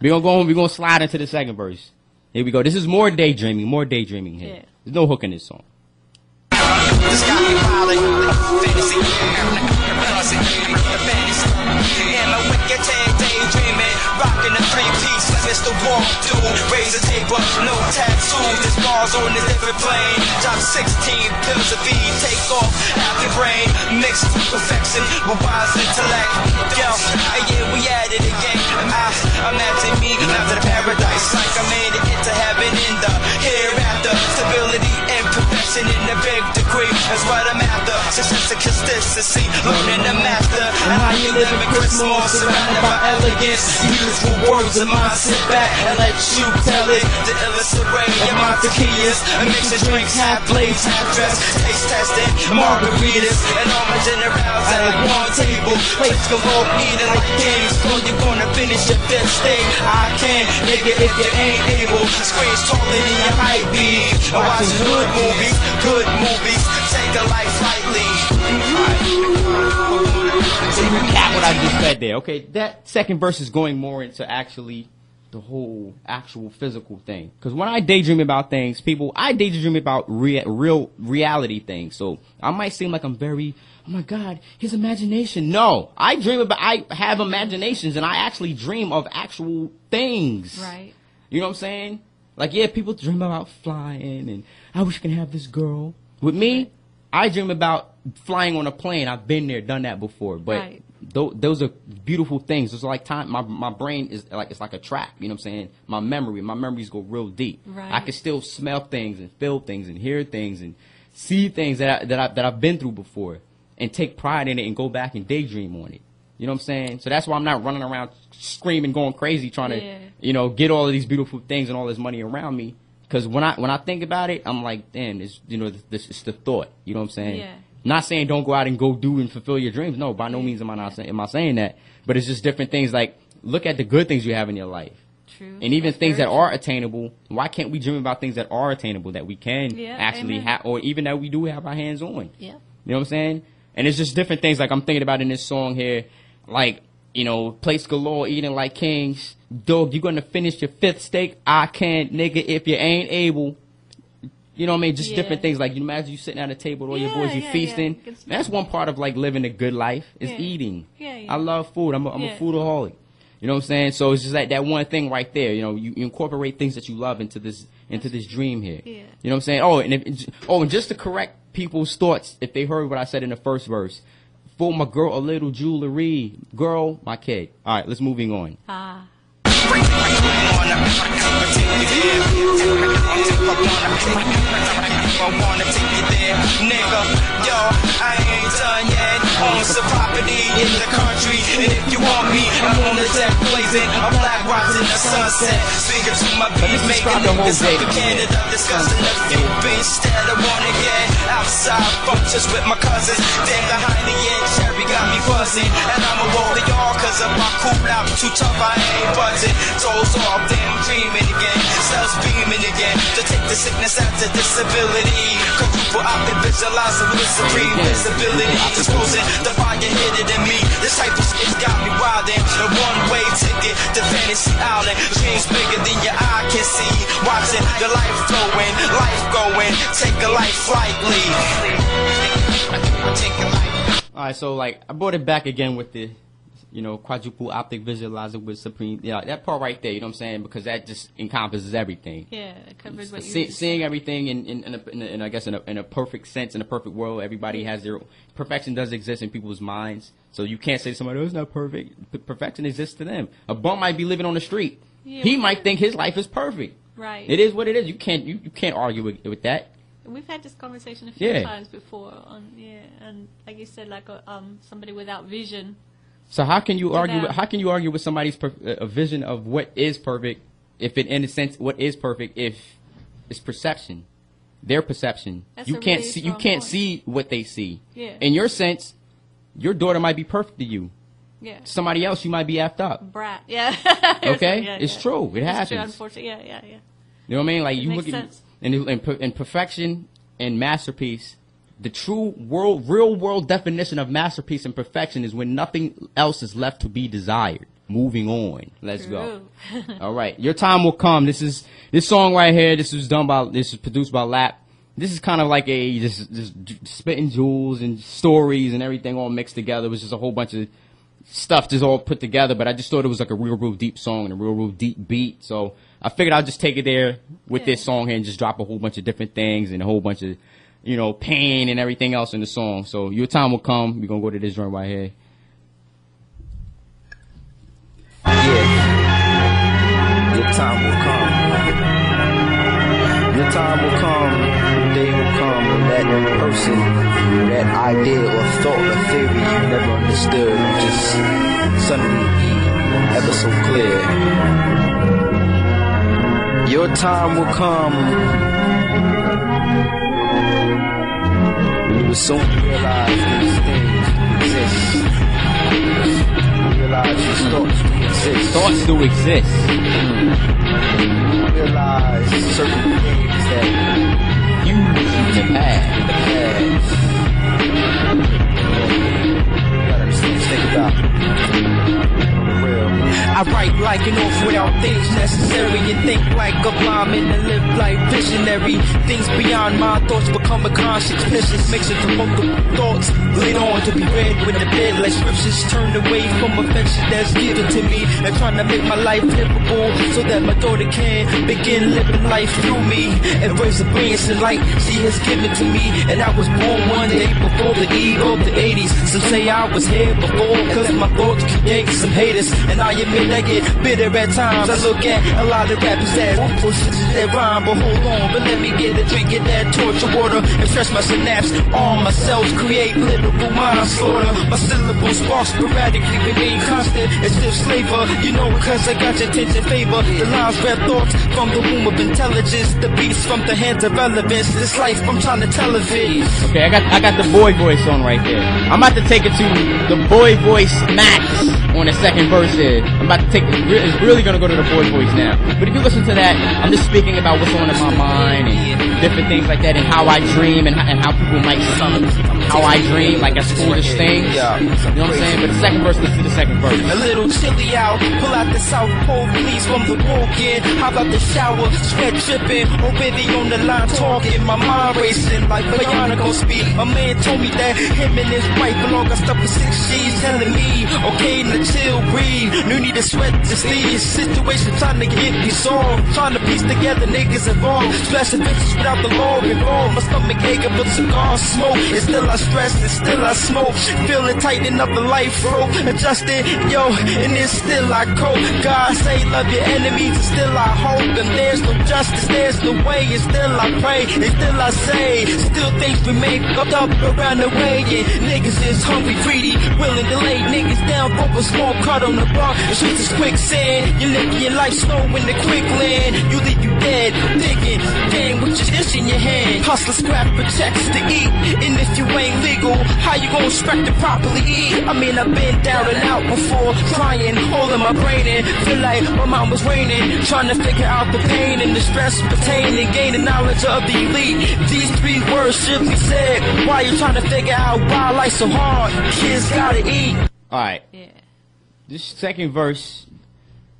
We're gonna slide into the second verse. Here we go. This is more daydreaming here. Yeah. There's no hook in this song. The sky be wildin', fantasy, and my wicked daydreaming, rocking a three-piece like Mr. Walk-Through, raise a table, no tattoos, this bars on a different plane, drop 16 pills of weed, take off half your brain, mixed with perfection, with wise intellect, yo, yeah, we at it again, imagine me, after the paradise, like I made it into heaven in the hereafter, stability and perfection in a big degree, that's what I'm after, success and consistency, learning to master, and how you live in Chrismorale, surrounded by elegance, beautiful words of mine, sit back and let you tell it, the illest array of my tequilas, and mix the drinks, half blades, half dress, taste testing, margaritas, and all my generals at like one table, plates galore, eating like kings, so you're gonna finish your fifth steak, I can, nigga, if you ain't able, screens taller than your height be, watching good movies, take a life lightly. So recap what I just said there. Okay, that second verse is going more into actually the whole actual physical thing. Because when I daydream about things, I daydream about real reality things. So I might seem like I'm very, oh my God, his imagination. No, I have imaginations and I actually dream of actual things. Right. You know what I'm saying? Like, yeah, people dream about flying and I wish I could have this girl. With me, I dream about flying on a plane. I've been there, done that before. But those are beautiful things. It's like time. My brain is like, it's like a track. You know what I'm saying? My memories go real deep. Right. I can still smell things and feel things and hear things and see things that I've been through before and take pride in it and go back and daydream on it. You know what I'm saying? So that's why I'm not running around screaming, going crazy, trying to, you know, get all of these beautiful things and all this money around me. Because when I think about it, I'm like, damn, it's, you know, this is the thought. You know what I'm saying? Yeah. Not saying don't go out and go do and fulfill your dreams. No, by no means am I saying that. But it's just different things. Like, look at the good things you have in your life. True. And even things that are attainable. Why can't we dream about things that are attainable, that we can actually have, or even that we do have our hands on? Yeah. You know what I'm saying? And it's just different things. Like, I'm thinking about in this song here, like, you know, plates galore, eating like kings. Dog, you're going to finish your fifth steak? I can't, nigga, if you ain't able. You know what I mean? Just different things. Like, you imagine you sitting at a table with all your boys, you feasting. That's one part of, like, living a good life is eating. I love food. I'm a foodaholic. You know what I'm saying? So it's just like that one thing right there. You know, you incorporate things that you love into this dream here. You know what I'm saying? Oh, and just to correct people's thoughts, if they heard what I said in the first verse, for my girl a little jewelry, girl, my kid. All right, let's moving on. I wanna take you there, nigga. Yo, I ain't done yet. Own some property in the country, and if you want me, I'm on the deck blazing. I'm black rocks in the sunset, speaking to my beat, making niggas up in Canada, discussing the future. Instead, I wanna get outside, functions with my cousins. Then behind the end, Cherry got me buzzing, and I'ma roll the yard 'cause of my cool out. Too tough, I ain't buzzing. Toes off, then I'm dreaming again, cells beaming again. To take the sickness out to disability. Quadruple optic visualizing with supreme visibility. Exposing the fire hidden in me. This type of shit got me wildin'. A one-way ticket to Fantasy Island. Dreams bigger than your eye can see. Watching the life flowing, life going. Take a life lightly. Take a life. Alright, so like I brought it back again with the, you know, quadruple optic visualizer with supreme. Yeah, that part right there. You know what I'm saying? Because that just encompasses everything. Yeah, it covers what you seeing everything in I guess in a perfect sense, in a perfect world. Everybody has their perfection does exist in people's minds. So you can't say to somebody, oh, it's not perfect. Perfection exists to them. A bum might be living on the street. Yeah, he might think his life is perfect. Right. It is what it is. You can't argue with that. We've had this conversation a few times before. And like you said, like somebody without vision. So how can you argue? How can you argue with somebody's a vision of what is perfect, if it, in a sense, what is perfect, if it's perception, their perception? That's you can't see. You can't see what they see. Yeah. In your sense, your daughter might be perfect to you. Yeah. Somebody else, you might be effed up. Brat. Yeah. Okay. It's true. It happens. True, unfortunately. Yeah. You know what I mean? Like you look at in perfection and masterpiece. The true real world definition of masterpiece and perfection is when nothing else is left to be desired. Moving on. Let's go. True. All right. Your time will come. This song right here. This is produced by Lap. This is kind of like a just spitting jewels and stories and everything all mixed together. It was just a whole bunch of stuff just all put together. But I just thought it was like a real deep song and a real deep beat. So I figured I'll just take it there with this song here and just drop a whole bunch of different things and a whole bunch of, you know, pain and everything else in the song. So your time will come. We're gonna go to this joint right here. Yeah, your time will come. Your time will come, the day will come when that person, that idea or thought or theory you never understood will just suddenly be ever so clear. Your time will come when you will soon realize these things exist. Realize these thoughts do exist. Thoughts do exist. Realize certain things that You can have. Think about I write like an off without things necessary and think like a blind man and live like visionary. Things beyond my thoughts become a conscious business, makes it to multiple thoughts laid on to be read with the bed like scriptures turned away from affection that's given to me and trying to make my life livable so that my daughter can begin living life through me. Embrace the brilliance and light she has given to me, and I was born one day before the eve of the 80s. Some say I was here before cause my thoughts create some haters, and I admit I get bitter at times. I look at a lot of rappers as pushes that rhyme, but hold on, but let me get a drink of that torture water and stretch my synapse. All my cells create literal manslaughter. My syllables spark sporadically remain constant and still slaver. You know, cause I got your attention favor. The lines grab thoughts from the womb of intelligence, the beats from the hands of relevance. This life I'm trying to tell of it. Okay, I got the boy voice on right there. I'm about to take it to the boy voice max on the second verse here. I'm about to take it's really gonna go to the boy voice now. But if you listen to that, I'm just speaking about what's on in my mind and different things like that, and how I dream and how people might sum how I dream, like as foolish things. You know what I'm saying? But the second verse, listen to the second verse. A little chilly out, pull out the South Pole, release from the walk-in. How about the shower, sweat dripping, already on the line talking, my mind racing like Bionicle speed. My man told me that him and his wife belong got stuff for 6 G's, telling me, okay, now chill, breathe. No need to sweat to see this situation, trying to get resolved, trying to piece together niggas involved, stressing bitches without the law involved. My stomach aching, but cigar smoke, and still I stress and still I smoke, feeling tightening up the life rope, adjusting, yo, and then still I cope. God say love your enemies, and still I hope, and there's no justice, there's no way, and still I pray, and still I say, still things remain up around the way, and niggas is hungry, greedy, willing to lay niggas down for a small cut on the bar. The streets is quicksand, you live your life slow in the quickland, you leave you dead, digging, game with your dish in your hand, hustle scrap for checks to eat, and if you ain't legal, how you gonna expect to properly eat? I mean, I've been down and out before, crying, holding my brain in, feel like my mind was raining, trying to figure out the pain and the stress pertaining, gaining knowledge of the elite. These 3 words should be said, why you trying to figure out why life's so hard? Kids gotta eat. Alright. Yeah. This second verse,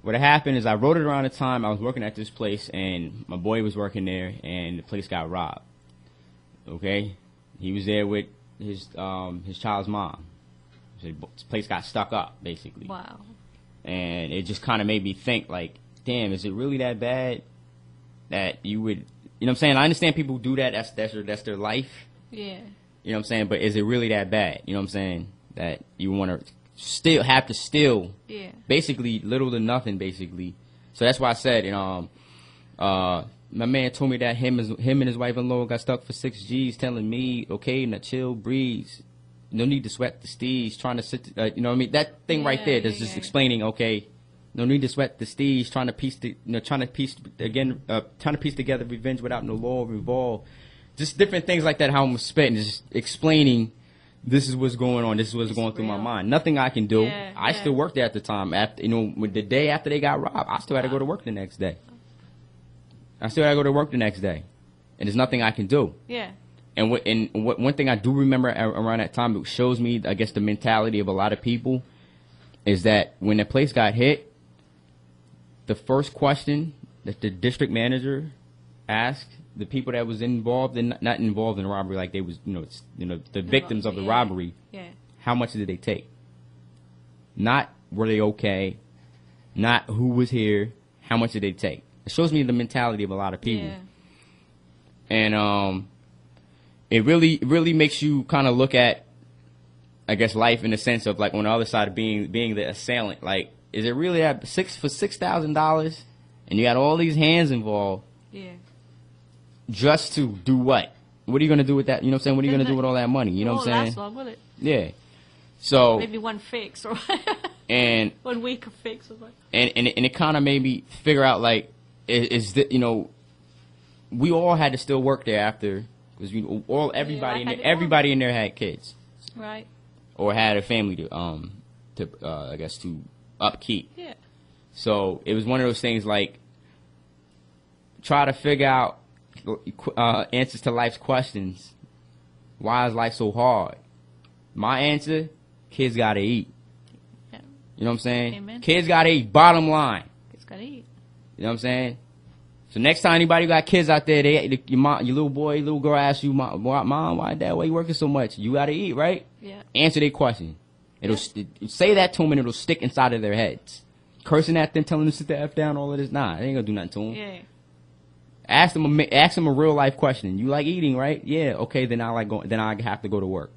what happened is I wrote it around the time I was working at this place, and my boy was working there, and the place got robbed. Okay? He was there with his child's mom. So the place got stuck up, basically. Wow. And it just kind of made me think, like, damn, is it really that bad that you would, you know what I'm saying? I understand people do that, that's their life. Yeah. You know what I'm saying? But is it really that bad? You know what I'm saying? That you want to have to steal, basically little to nothing, basically. So that's why I said, my man told me that him and his wife-in-law got stuck for 6 G's, telling me, okay, now chill, breeze, no need to sweat the steez, trying to sit, you know what I mean? That thing right there, that's just explaining, okay, no need to sweat the steez, trying to piece together revenge without no law involved. Just different things like that, how I'm spitting, just explaining this is what's going on, this is what's going through my mind. Nothing I can do. I still worked there at the time. After, with the day after they got robbed, I still had to go to work the next day. And there's nothing I can do. Yeah. And one thing I do remember around that time, it shows me, I guess, the mentality of a lot of people is that when the place got hit, the first question that the district manager asked the people that was involved in, not involved in the robbery, like they was, the victims of the robbery, how much did they take? Not were they okay, not who was here, how much did they take? It shows me the mentality of a lot of people. And it really makes you kind of look at, I guess, life in the sense of like on the other side of being the assailant. Like, is it really at $6,000 and you got all these hands involved? Just to do what? What are you gonna do with that? You know what I'm saying? What are you gonna do with all that money? You know what I'm saying? Last long, will it? Yeah. So maybe one fix or and 1 week of fix or like. And it kind of made me figure out like is that we all had to still work there after because everybody in there had kids, right? Or had a family to I guess to upkeep. Yeah. So it was one of those things like try to figure out answers to life's questions. Why is life so hard? My answer: kids gotta eat. Yeah. You know what I'm saying? Amen. Kids gotta eat. Bottom line. Kids gotta eat. You know what I'm saying? So next time anybody got kids out there, your little boy, little girl asks you, Mom, why, Dad, why you working so much? You gotta eat, right? Yeah. Answer their question. Say that to them and it'll stick inside of their heads. Cursing at them, telling them to sit the F down, all of this, nah, it ain't gonna do nothing to them. Yeah. Ask them a real life question. You like eating, right? Yeah. Okay, then I have to go to work.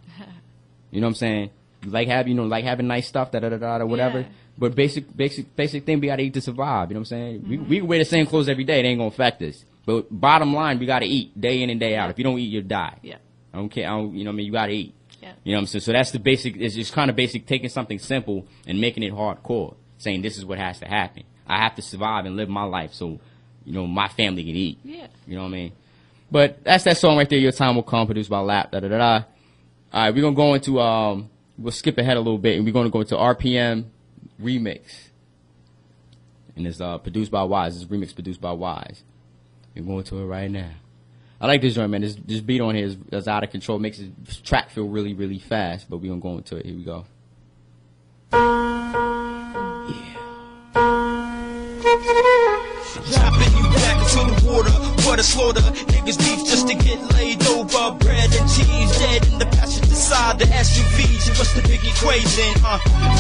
You know what I'm saying? You like having nice stuff, or whatever. Yeah. But basic thing, we gotta eat to survive. You know what I'm saying? We can wear the same clothes every day. It ain't gonna affect us. But bottom line, we gotta eat day in and day out. If you don't eat, you'll die. Yeah. I don't care. You know what I mean? You gotta eat. Yeah. You know what I'm saying? So that's the basic. It's just kind of basic, taking something simple and making it hardcore. Saying this is what has to happen. I have to survive and live my life so, my family can eat. Yeah. You know what I mean? But that's that song right there. Your Time Will Come, produced by Lap. All right, we're gonna go into we'll skip ahead a little bit and we're gonna go into RPM remix. And it's produced by Wise. This remix produced by Wise. We're going to it right now. I like this joint, man. This beat on here is out of control. Makes the track feel really, really fast. But we're gonna go into it. Here we go. Dropping you back into the water, what a slaughter. Niggas beef just to get laid over. Bread and cheese, dead in the passenger side. The SUVs, what's the big equation?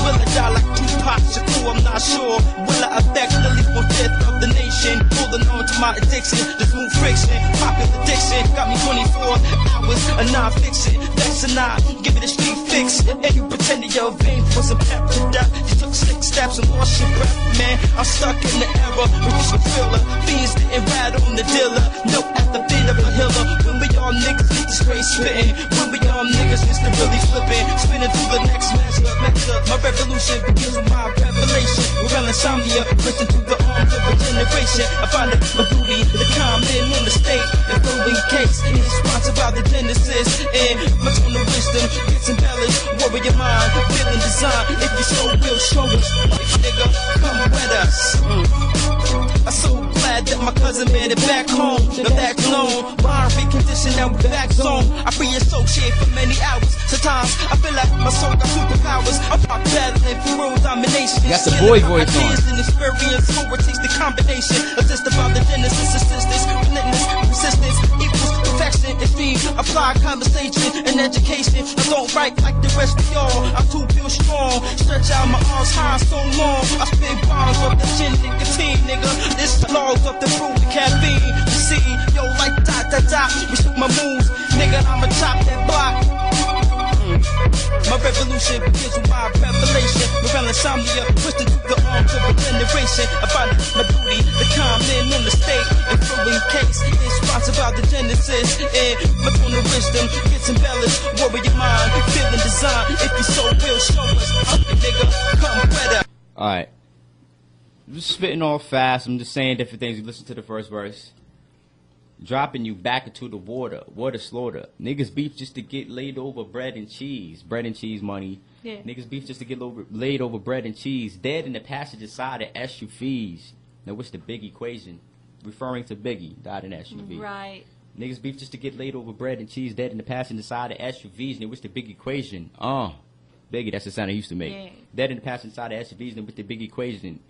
Will I die like Tupac Shakur? I'm not sure. Will I affect the least 1/5 of the nation? Holding on to my addiction, the smooth friction. Popular diction, got me 24 hours of non-fiction. That's a not, give it a street fix. And you pretended your vein for some pep to death. You took 6 steps and lost your breath, man. I'm stuck in the era, which was filler. Fiends didn't ride on the dealer. No at the feet of a hiller. When we all niggas get the straight spitting. When we all niggas is the really flipping. Spinning through the next measure. My revolution begins with my revelation. We're insomnia, listen to the arms of a generation. I find it my duty to calm in on the state. And throw in case it's sponsored by the Genesis. And my tone of wisdom gets embellished. Warrior mind, feeling design. If you so will, show us. Nigga, come with us. I'm so glad that my cousin made it back home. Now that's known. Mind reconditioned, now we back zone. I pre-associate for many hours. Sometimes I feel like my soul got superpowers. I'm battling for world domination. Got the boy voice on. An experience, takes the combination of just about the genesis, assistance, relentless, resistance, equals perfection. It's me, apply conversation and education. I don't write like the rest of y'all. I'm too feel strong. Stretch out my arms high so long. I spit bombs off the chin, nicotine, nigga. This logs up the fruit, the caffeine. You see, yo, like dot. Restrict my moves, nigga. I'ma chop that block. My revolution begins with my revelation. Morale insomnia, twisted through the arms of a generation. I find it my duty to calm in on the state. And throw in case it's sponsored by the Genesis. And my tone of wisdom gets embellished. Warrior mind, feeling design. If you so will, show us. Nigga, come with us. Alright. Just spitting all fast. I'm just saying different things. You listen to the first verse. Dropping you back into the water slaughter. Niggas beef just to get laid over bread and cheese money. Yeah. Niggas beef just to get laid over bread and cheese. Dead in the passenger side of SUVs. Now what's the big equation? Referring to Biggie, died in SUV. Right. Niggas beef just to get laid over bread and cheese. Dead in the passenger side of SUVs. Now what's the big equation? Biggie, that's the sound he used to make. Yeah. Dead in the past inside the SUVs and with the big equation.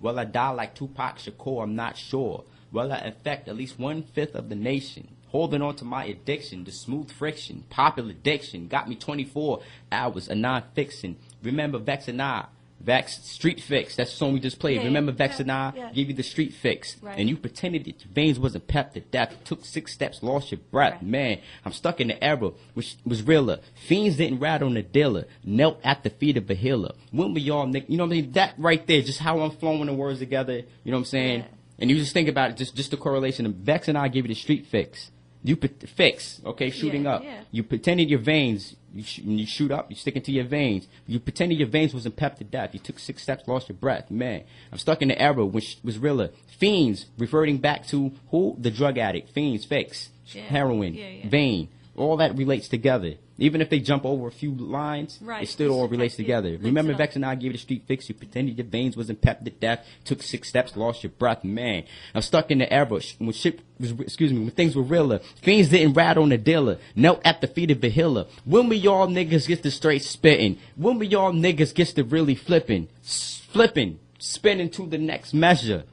Will I die like Tupac Shakur? I'm not sure. Will I infect at least 1/5 of the nation? Holding on to my addiction, the smooth friction, popular addiction, got me 24 hours of non-fiction. Remember Vex and I, Vex, Street Fix, that's the song we just played. Yeah, Remember Vex and I, yeah. give you the street fix. Right. And you pretended that your veins wasn't pepped to death. Took 6 steps, lost your breath. Right. Man, I'm stuck in the era, which was realer. Fiends didn't rat on the dealer, knelt at the feet of a healer. When we all, you know what I mean? That right there, just how I'm flowing the words together, you know what I'm saying? Yeah. And you just think about it, just the correlation of Vex and I give you the street fix. You fix, okay, shooting Yeah, up. yeah. You pretended your veins, when you shoot up, you stick into your veins. You pretended your veins wasn't pepped to death. You took 6 steps, lost your breath. Man, I'm stuck in the era which was realer. Fiends, reverting back to who? The drug addict. Fiends, fix, Yeah, heroin, yeah. vein. All that relates together. Even if they jump over a few lines, Right. it still all relates together. Links Remember it up. Vex and I gave you the street fix. You pretended your veins wasn't pepped to death. Took 6 steps, lost your breath. Man, I'm stuck in the era when shit was, when things were realer. Fiends didn't rat on the dealer. Knelt at the feet of a healer. When we all niggas get to straight spitting. When we all niggas gets to really flipping, spinning to the next measure.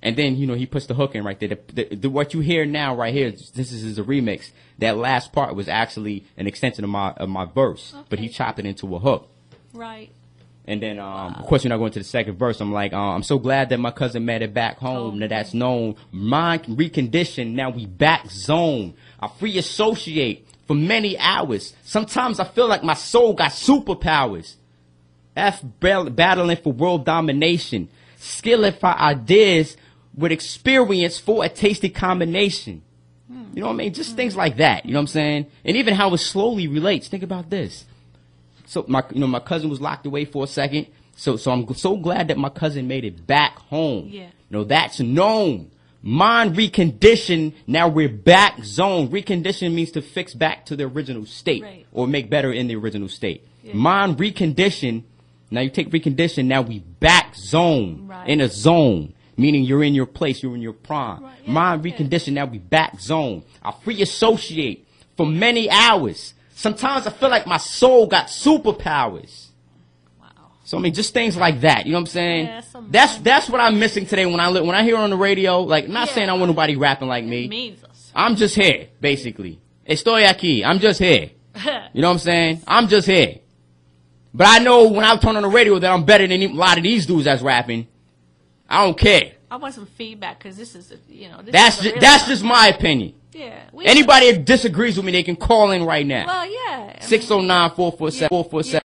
And then, you know, he puts the hook in right there. What you hear now right here, this is a remix. That last part was actually an extension of my verse, but he chopped it into a hook. Right. And then, of course, when I go into the second verse, I'm like, I'm so glad that my cousin made it back home. Now that's known. Mind reconditioned. Now we back zone. I free associate for many hours. Sometimes I feel like my soul got superpowers. Battling for world domination. Skilling for ideas with experience for a tasty combination. You know what I mean? Just things like that. You know what I'm saying? And even how it slowly relates. Think about this. So my cousin was locked away for a second. So I'm so glad that my cousin made it back home. Yeah. You know, that's known. Mind reconditioned. Now we're back zone. Recondition means to fix back to the original state, Right. or make better in the original state. Yeah. Mind reconditioned. Now you take recondition. Now we back zone. Right. In a zone. Meaning you're in your place, you're in your prime. Right, yeah, Mind yeah. reconditioned, now we back zone. I free associate for many hours. Sometimes I feel like my soul got superpowers. Wow. So I mean, just things like that. You know what I'm saying? Yeah, some that's what I'm missing today when I hear it on the radio. Like, not Yeah. saying I want nobody rapping like It me. means us. I'm just here, basically. Estoy aquí. I'm just here. You know what I'm saying? I'm just here. But I know when I turn on the radio that I'm better than a lot of these dudes that's rapping. I don't care. I want some feedback because this is, That's just my opinion. Yeah. Anybody that disagrees with me, they can call in right now. Well, yeah. 609-447-447.